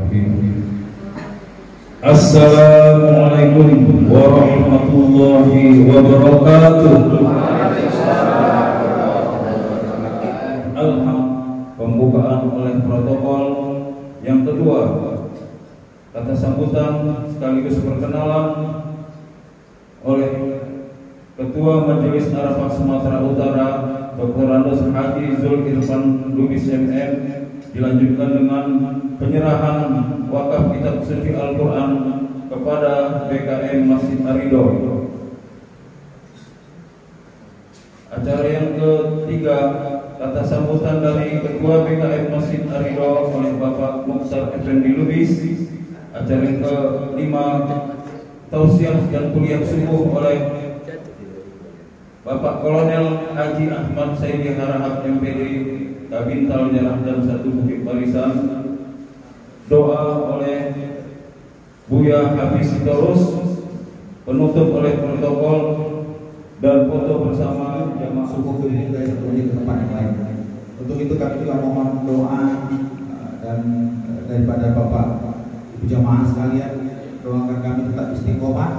Bismillahirrahmanirrahim. Assalamualaikum warahmatullahi wabarakatuh. Pembukaan oleh protokol yang kedua, kata sambutan sekaligus perkenalan oleh Ketua Majelis Arafah Sumatera Utara Dr. Andos Haji Zulkifli Lubis MM, dilanjutkan dengan penyerahan wakaf kitab suci Al-Quran kepada BKM Masjid Arido. Acara yang ketiga, kata sambutan dari Ketua BKM Masjid Arido oleh Bapak Mukhtar Effendi Lubis. Acara yang kelima, tausiah dan kuliah subuh oleh Bapak Kolonel Haji Ahmad Saidi Harahap MPD Kabintal Jarah dan 1 Bukit Barisan. Doa oleh Buya Hafiz Sitorus, penutup oleh protokol dan foto bersama jamaah subuh ini dari satu ke tempat yang lain. Untuk itu kami juga mohon doa dan daripada Bapak Ibu jamaah sekalian, doakan kami tetap istiqomah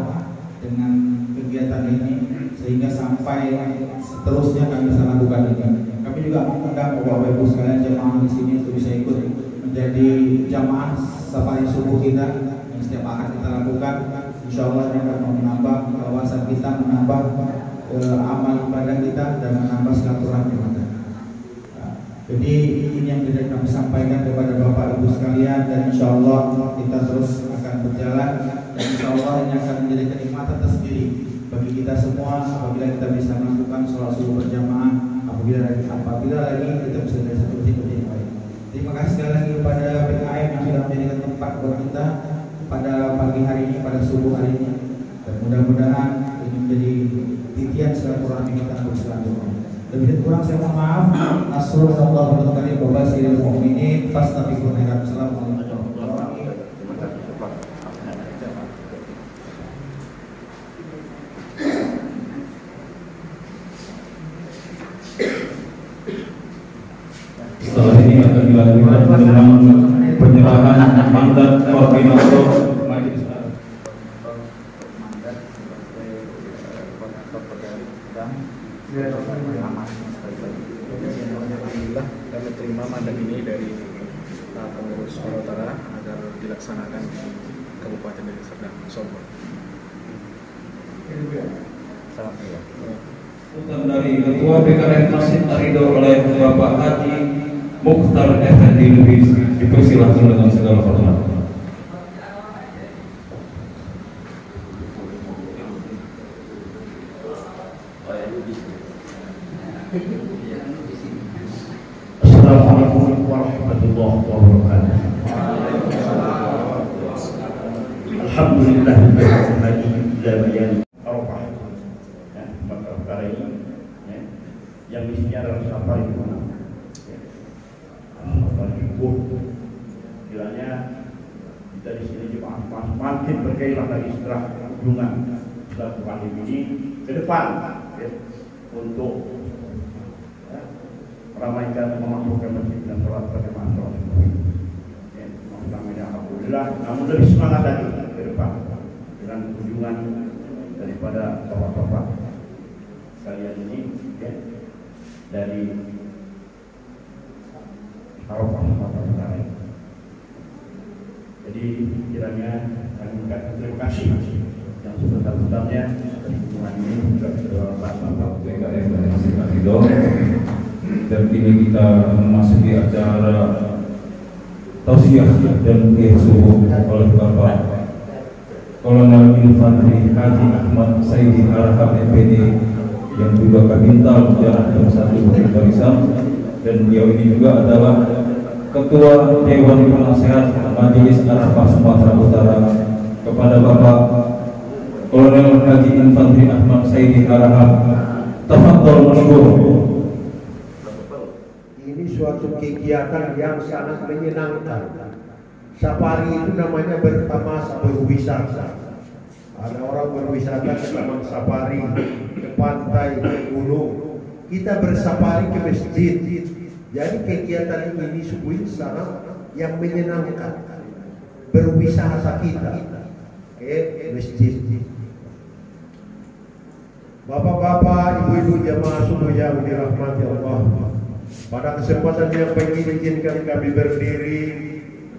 dengan kegiatan ini sehingga sampai seterusnya kami bisa lakukan ini. Kami juga mengundang Bapak Ibu sekalian jamaah di sini untuk bisa ikut menjadi jamaah safari subuh kita yang setiap akan kita lakukan. Insya Allah ini akan menambah wawasan kita, menambah amal ibadah kita dan menambah silaturahmi kita. Jadi ini yang tidak kami sampaikan kepada Bapak Ibu sekalian, dan insya Allah kita terus akan berjalan, dan insya Allah ini akan menjadi kenikmatan tersendiri bagi kita semua apabila kita bisa melakukan sholat subuh berjamaah, apabila lagi kita bisa dari satu titik ke yang lain. Terima kasih sekali lagi kepada BKM yang sudah menjadikan tempat buat kita pada pagi hari ini, pada subuh hari ini, dan mudah-mudahan ini menjadi titian silaturahmi kita untuk selanjutnya. Lebih kurang saya mohon maaf. Assalamualaikum warahmatullahi wabarakatuh. Assalamualaikum warahmatullahi wabarakatuh. Setelah ini akan dilakukan dengan penyerahan mandat koordinator majelis. Alhamdulillah kami terima mandat ini dari pengurus Sumatera Utara agar dilaksanakan di Kabupaten Deli Serdang, Sorong. Sambutan dari Ketua BKM Masjid Arido oleh Bapak Haji Mukhtar Effendi Lubis dipersilahkan dengan segala hormat. Assalamualaikum warahmatullahi wabarakatuh. Alhamdulillahirrahmanirrahim. Arafah, perkara ini yang mestinya adalah safari syukur. Kiranya kita di sini jemaah makin bergairah lagi setelah kunjungan silaturahmi ini ke depan untuk meramaikan, memakmurkan masjid dan sholat berjamaah sholat subuh. Alhamdulillah, namun lebih semangat lagi ke depan dengan kunjungan daripada bapak-bapak sekalian ini dari Arafah Sumatera Utara. Jadi kiranya kami mengucapkan terima kasih yang sebesar-besarnya atas kunjungan ini juga kepada Bapak BKM Masjid Arido. Dan kini kita memasuki acara tausiah dan kuliah subuh oleh Bapak Kolonel Infantri Haji Ahmad Saidi Harahap MPD yang juga Kabintal Jarah dan 1 Bukit Barisan, dan beliau ini juga adalah Ketua Dewan Penasehat Majelis Arafah Sumatera Utara. Kepada Bapak Kolonel Haji Infantri Ahmad Saidi Harahap, tafadhol masykur. Suatu kegiatan yang sangat menyenangkan. Safari itu namanya bertamas, berwisata. Ada orang berwisata ke taman safari, ke pantai, ke gunung. Kita bersafari ke masjid. Jadi kegiatan ini disebut sangat yang menyenangkan. berwisata kita ke masjid. Bapak-bapak, ibu-ibu jamaah subuh yang dirahmati Allah, pada kesempatan yang baik ini izinkan kami berdiri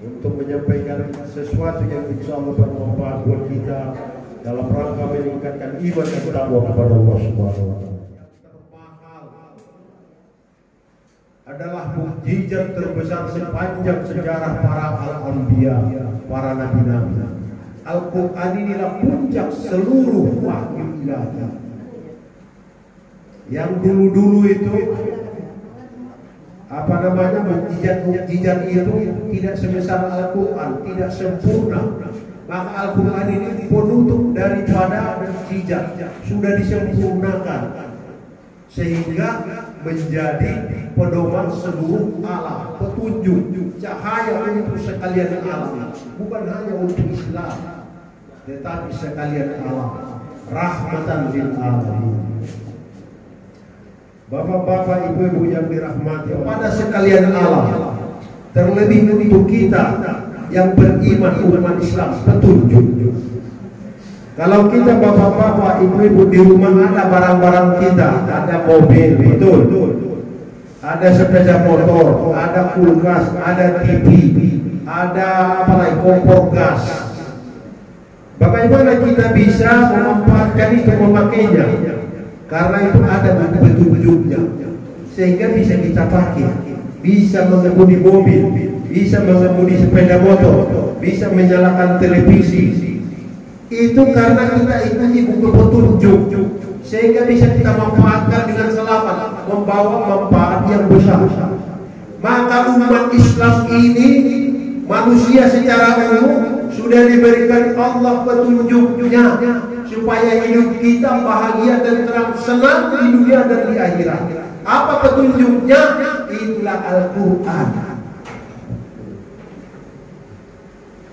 untuk menyampaikan sesuatu yang insya Allah bermanfaat buat kita dalam rangka meningkatkan iman dan takwa kepada Allah Subhanahu wa Ta'ala. Yang termahal adalah mukjizat terbesar sepanjang sejarah para al-anbiya, para nabi-nabi. Al-Quran inilah puncak seluruh wahyu ilahi. Yang dulu-dulu itu mukjizat itu tidak sebesar Al-Quran, tidak sempurna. Maka Al-Quran ini penutup daripada mukjizat, sudah disempurnakan sehingga menjadi pedoman seluruh alam, petunjuk, cahaya untuk sekalian alam, bukan hanya untuk Islam, tetapi sekalian alam, rahmatan lil alamin. Bapak-bapak, ibu-ibu yang dirahmati kepada sekalian alam, terlebih untuk kita yang beriman umat Islam, petunjuk. Kalau kita bapak-bapak, ibu-ibu di rumah ada barang-barang kita, ada mobil, betul, ada sepeda motor, ada kulkas, ada TV, ada apa lagi, kompor gas. Bagaimana kita bisa memanfaatkan itu, memakainya? Karena itu ada petunjuknya, sehingga bisa kita pakai, bisa mengemudi mobil, bisa mengemudi sepeda motor, bisa menyalakan televisi. Itu karena kita ikuti buku petunjuk, sehingga bisa kita manfaatkan dengan selamat, membawa manfaat yang besar. Maka umat Islam ini, manusia secara umum, sudah diberikan Allah petunjuknya supaya hidup kita bahagia dan senang di dunia dan di akhirat. Apa petunjuknya? Itulah Al-Quran.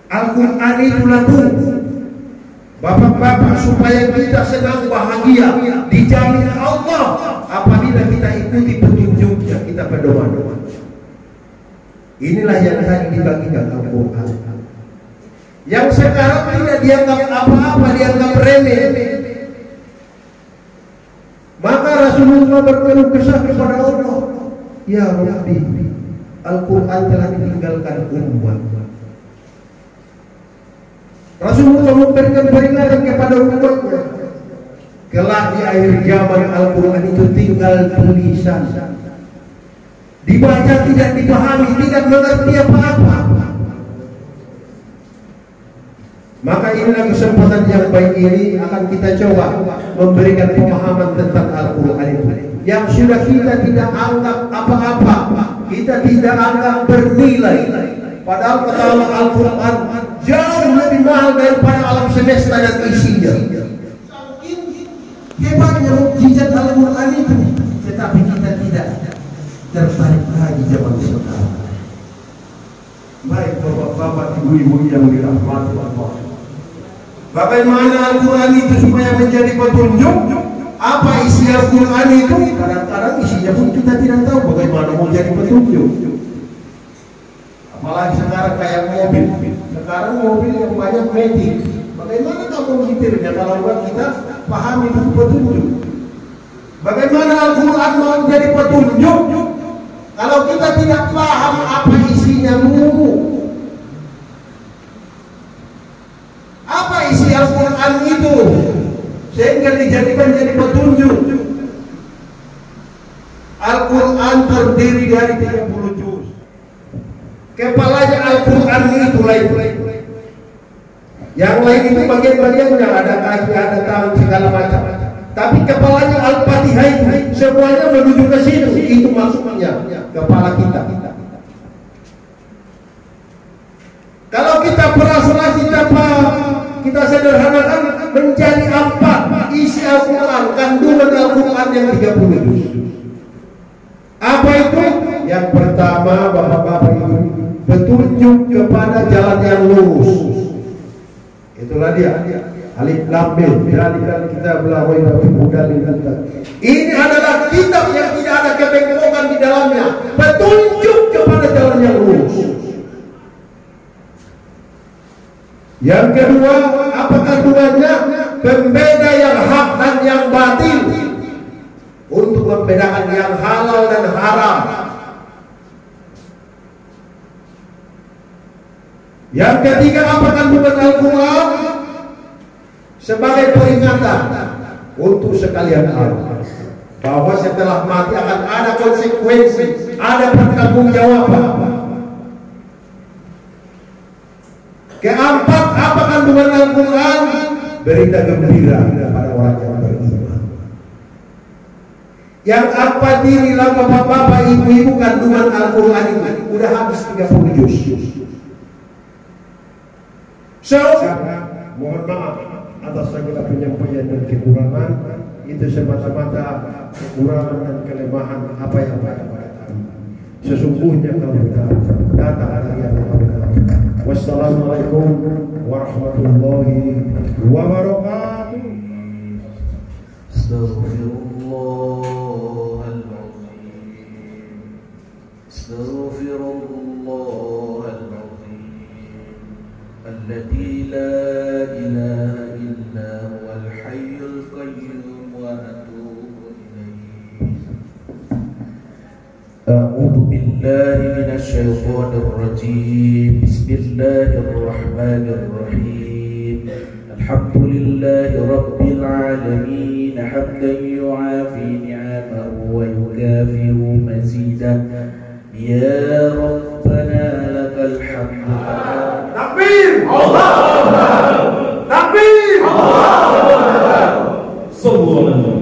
Al-Quran itulah buku. Bapak-bapak, supaya kita senang bahagia dijamin Allah apabila kita ikuti petunjuknya, kita pedoman. Inilah yang tadi dibagikan Al-Quran, yang sekarang tidak dianggap apa-apa, dianggap remeh. Maka Rasulullah berkeluh kesah kepada Allah, ya Rabbi, Al-Quran telah ditinggalkan umat. Rasulullah memberikan peringatan kepada umatnya, kelak di akhir zaman Al-Quran itu tinggal tulisan, dibaca tidak dipahami, tidak mengerti apa-apa. Maka inilah kesempatan yang baik ini akan kita coba memberikan pemahaman tentang Al-Quran itu, yang sudah kita tidak anggap apa-apa, kita tidak anggap bernilai. Padahal kata Allah, Al-Quran jauh lebih mahal daripada alam semesta dan isinya. Saking hebatnya mukjizat Al-Quran itu, tetapi kita tidak tertarik lagi zaman sekarang. Baik bapak-bapak, ibu-ibu yang dirahmati Allah, bagaimana Al-Quran itu supaya menjadi petunjuk? Apa isi Al-Quran itu? Kadang-kadang isinya pun kita tidak tahu bagaimana mau jadi petunjuk. Apalagi sekarang kayak mobil. Sekarang mobil yang banyak metik. Bagaimana kamu menyetirnya kalau buat kita pahami buku petunjuk? Bagaimana Al-Quran mau menjadi petunjuk kalau kita tidak paham apa isinya dulu? Apa isi Al-Quran itu sehingga dijadikan jadi petunjuk? Al-Quran terdiri dari 30 juz. Kepalanya Al-Quran itu lain. Yang lain itu bagian-bagiannya, ada kaki, ada tangan, segala macam. Tapi kepalanya Al-Fatihah itu semuanya menuju ke situ. Itu maksudnya kepala kita. Kalau kita peras-peras, kita sederhanakan menjadi apa isi Al-Quran, kandungan Al-Quran yang 30 juz. Apa itu? Yang pertama, bapak-bapak ibu, petunjuk kepada jalan yang lurus. Itulah dia. Alif Lam Mim, dzalika kitabul la raiba fihi hudan lil muttaqin. Ini adalah kitab yang tidak ada kebengkokan di dalamnya, petunjuk kepada jalan yang lurus. Yang kedua, apa kandungannya? Pembeda yang hak dan yang batil, untuk membedakan yang halal dan haram. Yang ketiga, apa kandungan Al-Quran? Sebagai peringatan untuk sekalian tahu bahwa setelah mati akan ada konsekuensi, ada pertanggungjawaban. Keempat, apa kandungan Al-Quran? Berita gembira kepada orang yang beriman. Yang apa dirilah bapak-bapak, ibu-ibu, kandungan Al-Quran ini udah habis 30 juz. So, mohon maaf atas segala penyampaian dan kekurangan. Itu semata-mata kekurangan dan kelemahan apa yang kami. Sesungguhnya kami datang dari yang benar. Wassalamualaikum warahmatullahi wabarakatuh. Astaghfirullahaladzim. Astaghfirullahaladzim. Alladzi la ilaha illa huwal hayyul qayyum wa atubu ilaih. A'udzu billahi minasy syaithanir rajim. Bismillahirrahmanir rahim. Alhamdulillahi rabbil alamin, hamdan yu'afi ni'amahu wa yukafi'u mazidah. Ya Rabbana lakal hamdu. Takbir! Allahu Akbar! Takbir! Allahu Akbar! Sallallahu